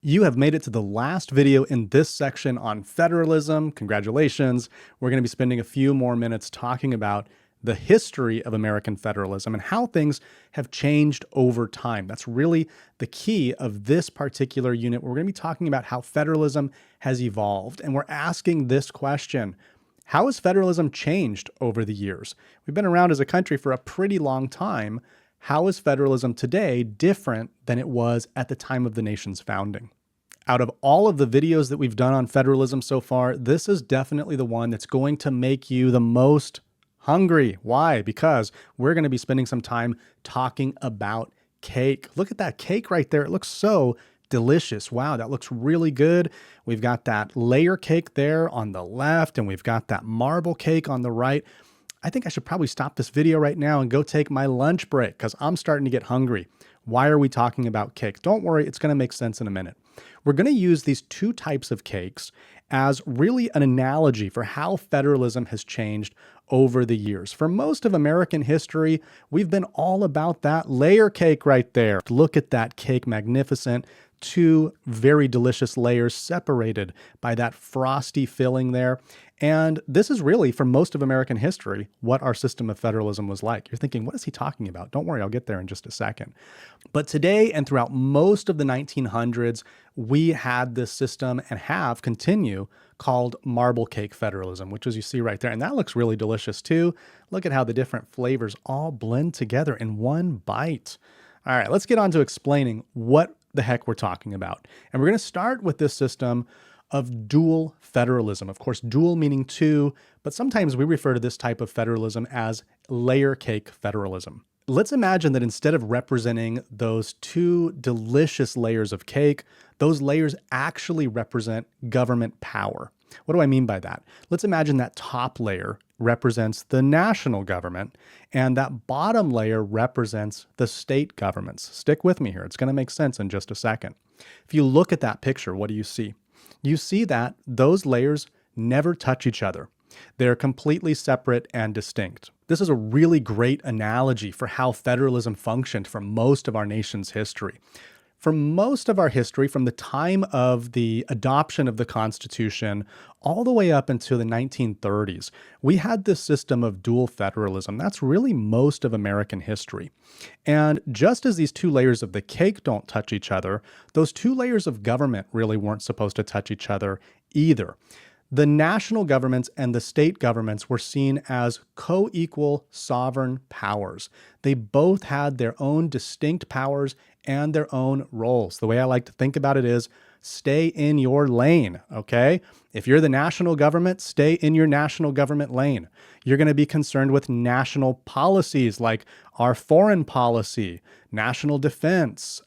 You have made it to the last video in this section on federalism. Congratulations. We're going to be spending a few more minutes talking about the history of American federalism and how things have changed over time. That's really the key of this particular unit. We're going to be talking about how federalism has evolved. And we're asking this question: how has federalism changed over the years? We've been around as a country for a pretty long time. How is federalism today different than it was at the time of the nation's founding? Out of all of the videos that we've done on federalism so far, this is definitely the one that's going to make you the most hungry. Why? Because we're going to be spending some time talking about cake. Look at that cake right there. It looks so delicious. Wow, that looks really good. We've got that layer cake there on the left, and we've got that marble cake on the right. I think I should probably stop this video right now and go take my lunch break because I'm starting to get hungry. Why are we talking about cake? Don't worry, it's going to make sense in a minute. We're going to use these two types of cakes as really an analogy for how federalism has changed over the years. For most of American history, we've been all about that layer cake right there. Look at that cake, magnificent. Two very delicious layers separated by that frosty filling there. And this is really, for most of American history, what our system of federalism was like. You're thinking, what is he talking about? Don't worry, I'll get there in just a second. But today and throughout most of the 1900s, we had this system and have continue called marble cake federalism, which as you see right there. And that looks really delicious too. Look at how the different flavors all blend together in one bite. All right, let's get on to explaining what the heck we're talking about. And we're going to start with this system of dual federalism. Of course, dual meaning two, but sometimes we refer to this type of federalism as layer cake federalism. Let's imagine that instead of representing those two delicious layers of cake, those layers actually represent government power. What do I mean by that? Let's imagine that top layer represents the national government and that bottom layer represents the state governments. Stick with me here. It's going to make sense in just a second. If you look at that picture, what do you see? You see that those layers never touch each other. They're completely separate and distinct. This is a really great analogy for how federalism functioned for most of our nation's history. For most of our history, from the time of the adoption of the Constitution all the way up until the 1930s, we had this system of dual federalism. That's really most of American history. And just as these two layers of the cake don't touch each other, those two layers of government really weren't supposed to touch each other either. The national governments and the state governments were seen as co-equal sovereign powers. They both had their own distinct powers and their own roles. The way I like to think about it is stay in your lane, okay? If you're the national government, stay in your national government lane. You're going to be concerned with national policies like our foreign policy, national defense,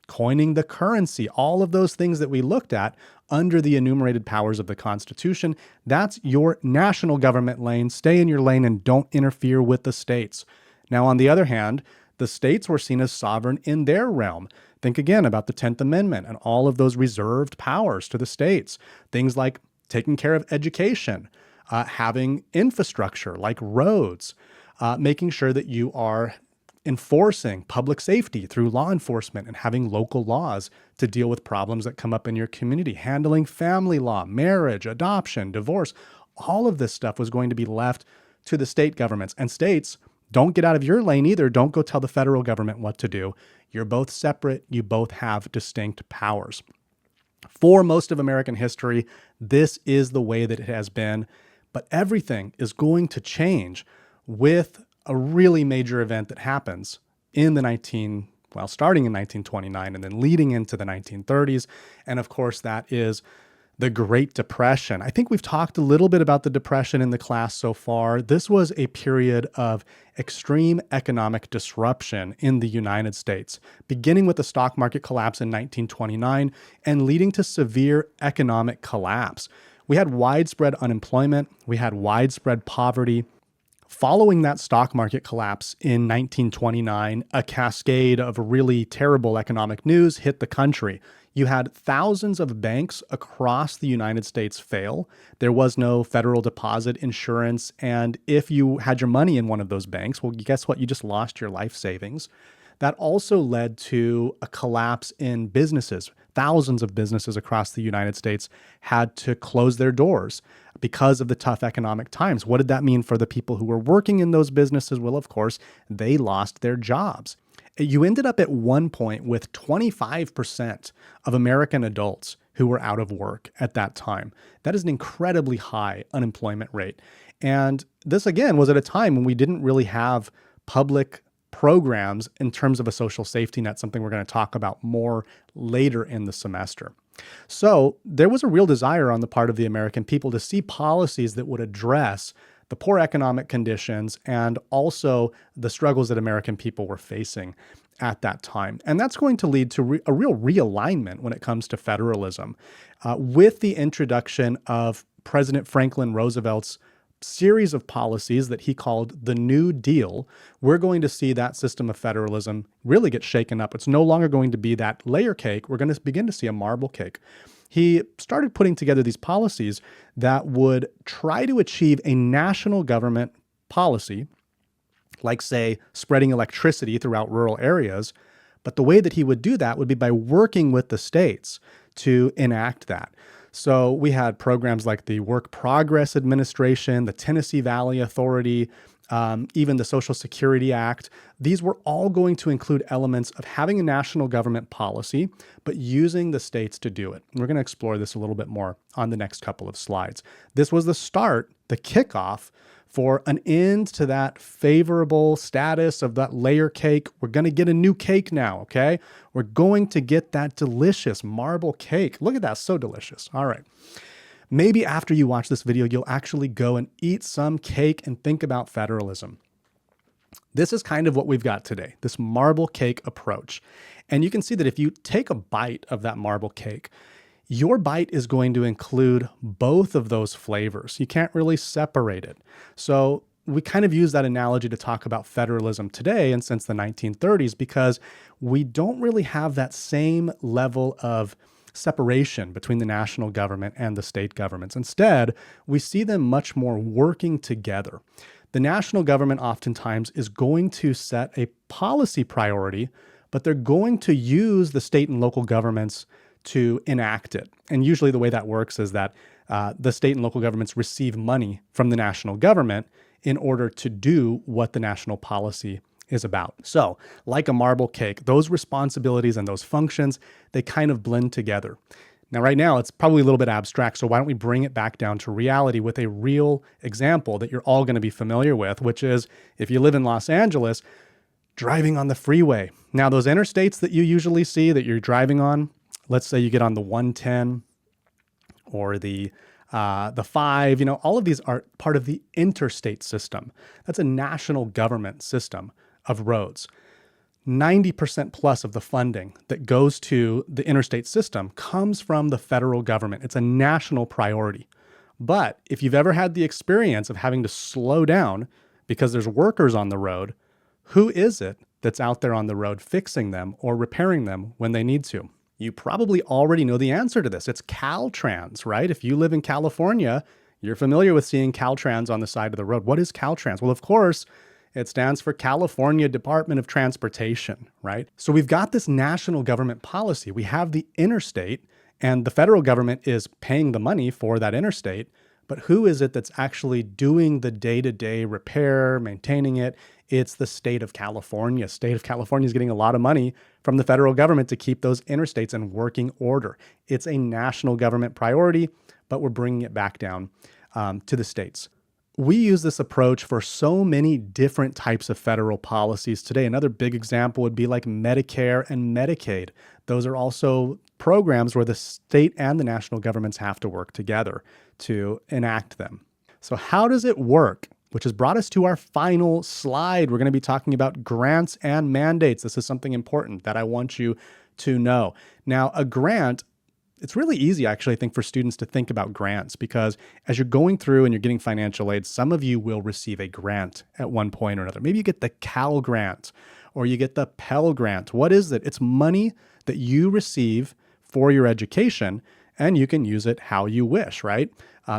coining the currency, all of those things that we looked at under the enumerated powers of the Constitution. That's your national government lane. Stay in your lane and don't interfere with the states. Now, on the other hand, the states were seen as sovereign in their realm. Think again about the 10th Amendment and all of those reserved powers to the states. Things like taking care of education, having infrastructure like roads, making sure that you are enforcing public safety through law enforcement and having local laws to deal with problems that come up in your community, handling family law, marriage, adoption, divorce. All of this stuff was going to be left to the state governments. And states, don't get out of your lane either. Don't go tell the federal government what to do. You're both separate. You both have distinct powers. For most of American history, this is the way that it has been. But everything is going to change with a really major event that happens in the starting in 1929 and then leading into the 1930s. And of course, that is the Great Depression. I think we've talked a little bit about the Depression in the class so far. This was a period of extreme economic disruption in the United States, beginning with the stock market collapse in 1929 and leading to severe economic collapse. We had widespread unemployment. We had widespread poverty. Following that stock market collapse in 1929, a cascade of really terrible economic news hit the country. You had thousands of banks across the United States fail. There was no federal deposit insurance. And if you had your money in one of those banks, well, guess what? You just lost your life savings. That also led to a collapse in businesses. thousands of businesses across the United States had to close their doors because of the tough economic times. What did that mean for the people who were working in those businesses? Well, of course, they lost their jobs. You ended up at one point with 25% of American adults who were out of work at that time. That is an incredibly high unemployment rate. And this, again, was at a time when we didn't really have public programs in terms of a social safety net, something we're going to talk about more later in the semester. So there was a real desire on the part of the American people to see policies that would address the poor economic conditions and also the struggles that American people were facing at that time. And that's going to lead to a real realignment when it comes to federalism. With the introduction of President Franklin Roosevelt's series of policies that he called the New Deal, we're going to see that system of federalism really get shaken up. It's no longer going to be that layer cake. We're going to begin to see a marble cake. He started putting together these policies that would try to achieve a national government policy, like, say, spreading electricity throughout rural areas. But the way that he would do that would be by working with the states to enact that. So we had programs like the Work Progress Administration, the Tennessee Valley Authority, even the Social Security Act. These were all going to include elements of having a national government policy, but using the states to do it. And we're going to explore this a little bit more on the next couple of slides. This was the start, the kickoff for an end to that favorable status of that layer cake. We're going to get a new cake now, okay? We're going to get that delicious marble cake. Look at that, so delicious. All right. Maybe after you watch this video, you'll actually go and eat some cake and think about federalism. This is kind of what we've got today, this marble cake approach. And you can see that if you take a bite of that marble cake, your bite is going to include both of those flavors. You can't really separate it. So we kind of use that analogy to talk about federalism today and since the 1930s because we don't really have that same level of separation between the national government and the state governments. Instead, we see them much more working together. The national government oftentimes is going to set a policy priority, but they're going to use the state and local governments to enact it. And usually the way that works is that the state and local governments receive money from the national government in order to do what the national policy is about. So, like a marble cake, those responsibilities and those functions, they kind of blend together. Now, right now, it's probably a little bit abstract, so why don't we bring it back down to reality with a real example that you're all going to be familiar with, which is if you live in Los Angeles, driving on the freeway. Now, those interstates that you usually see that you're driving on, let's say you get on the 110 or the 5, all of these are part of the interstate system. That's a national government system of roads. 90% plus of the funding that goes to the interstate system comes from the federal government. It's a national priority. But if you've ever had the experience of having to slow down because there's workers on the road, who is it that's out there on the road fixing them or repairing them when they need to? You probably already know the answer to this. It's Caltrans, right? If you live in California, you're familiar with seeing Caltrans on the side of the road. What is Caltrans? Well, of course, it stands for California Department of Transportation, right? So we've got this national government policy. We have the interstate, and the federal government is paying the money for that interstate. But who is it that's actually doing the day-to-day repair, maintaining it? It's the state of California. State of California is getting a lot of money from the federal government to keep those interstates in working order. It's a national government priority, but we're bringing it back down to the states. We use this approach for so many different types of federal policies today. Another big example would be like Medicare and Medicaid. Those are also programs where the state and the national governments have to work together to enact them. So how does it work? Which has brought us to our final slide. We're going to be talking about grants and mandates. This is something important that I want you to know. Now, a grant, it's really easy, actually, I think, for students to think about grants because as you're going through and you're getting financial aid, some of you will receive a grant at one point or another. Maybe you get the Cal Grant or you get the Pell Grant. What is it? It's money that you receive for your education, and you can use it how you wish, right?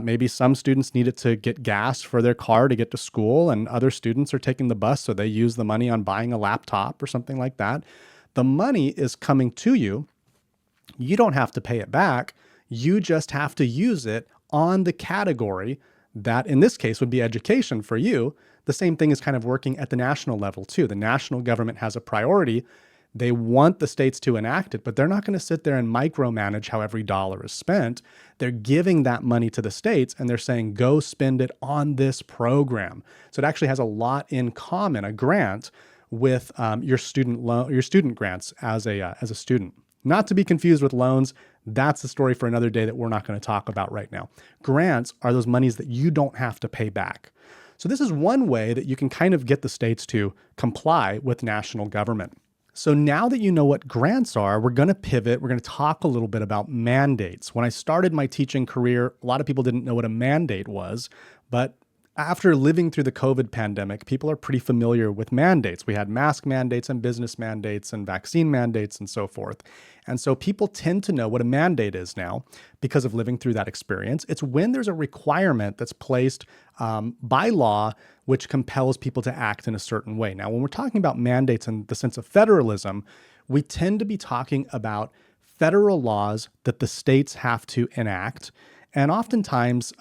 Maybe some students need it to get gas for their car to get to school, and other students are taking the bus, so they use the money on buying a laptop or something like that. The money is coming to you, You don't have to pay it back. You just have to use it on the category that in this case would be education for you. The same thing is kind of working at the national level too. The national government has a priority. They want the states to enact it, but they're not going to sit there and micromanage how every dollar is spent. They're giving that money to the states and they're saying, go spend it on this program. So it actually has a lot in common, a grant, with your student grants as a student. Not to be confused with loans. That's a story for another day that we're not going to talk about right now. Grants are those monies that you don't have to pay back. So this is one way that you can kind of get the states to comply with national government. So now that you know what grants are, we're going to pivot. We're going to talk a little bit about mandates. When I started my teaching career, a lot of people didn't know what a mandate was, but after living through the COVID pandemic, people are pretty familiar with mandates. We had mask mandates and business mandates and vaccine mandates and so forth. And so people tend to know what a mandate is now because of living through that experience. It's when there's a requirement that's placed by law which compels people to act in a certain way. Now, when we're talking about mandates in the sense of federalism, we tend to be talking about federal laws that the states have to enact. And oftentimes,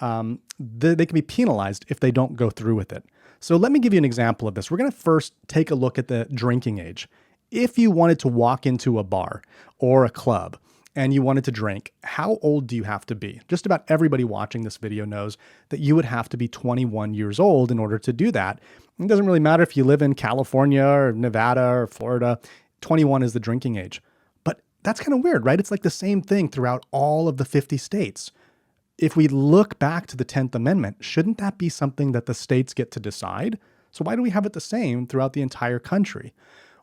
they can be penalized if they don't go through with it. So let me give you an example of this. We're going to first take a look at the drinking age. If you wanted to walk into a bar or a club and you wanted to drink, how old do you have to be? Just about everybody watching this video knows that you would have to be 21 years old in order to do that. It doesn't really matter if you live in California or Nevada or Florida, 21 is the drinking age. But that's kind of weird, right? It's like the same thing throughout all of the 50 states. If we look back to the 10th Amendment, shouldn't that be something that the states get to decide? So why do we have it the same throughout the entire country?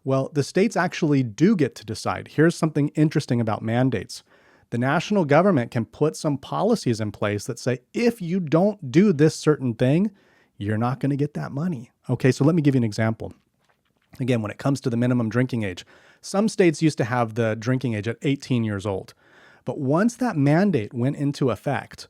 Well, the states actually do get to decide. Here's something interesting about mandates. The national government can put some policies in place that say, if you don't do this certain thing, you're not going to get that money. Okay, so let me give you an example. Again, when it comes to the minimum drinking age, some states used to have the drinking age at 18 years old. But once that mandate went into effect,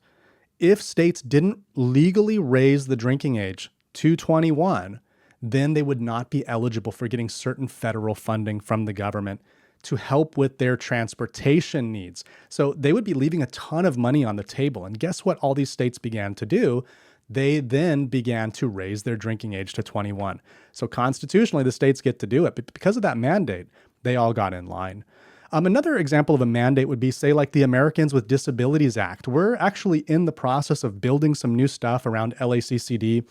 if states didn't legally raise the drinking age to 21, then they would not be eligible for getting certain federal funding from the government to help with their transportation needs. So they would be leaving a ton of money on the table. And guess what all these states began to do? They then began to raise their drinking age to 21. So constitutionally, the states get to do it. But because of that mandate, they all got in line. Another example of a mandate would be, say, like the Americans with Disabilities Act. We're actually in the process of building some new stuff around LACCD,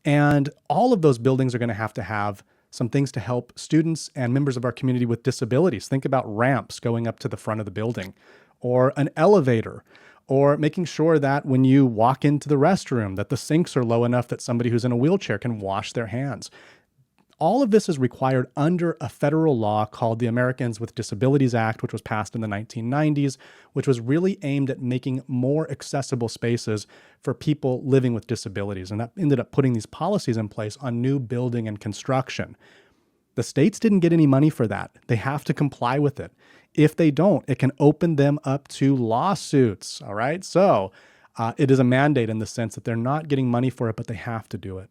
and all of those buildings are going to have some things to help students and members of our community with disabilities. Think about ramps going up to the front of the building, or an elevator, or making sure that when you walk into the restroom, that the sinks are low enough that somebody who's in a wheelchair can wash their hands. All of this is required under a federal law called the Americans with Disabilities Act, which was passed in the 1990s, which was really aimed at making more accessible spaces for people living with disabilities. And that ended up putting these policies in place on new building and construction. The states didn't get any money for that. They have to comply with it. If they don't, it can open them up to lawsuits. All right. So it is a mandate in the sense that they're not getting money for it, but they have to do it.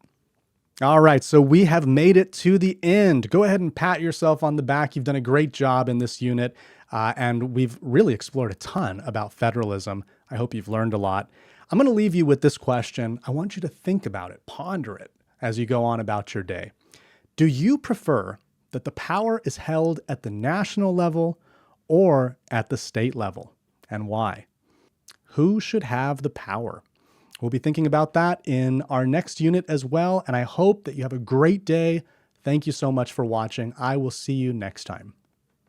All right, so we have made it to the end. Go ahead and pat yourself on the back. You've done a great job in this unit, and we've really explored a ton about federalism. I hope you've learned a lot. I'm going to leave you with this question. I want you to think about it, ponder it as you go on about your day. Do you prefer that the power is held at the national level or at the state level, and why? Who should have the power? We'll be thinking about that in our next unit as well, and I hope that you have a great day. Thank you so much for watching. I will see you next time.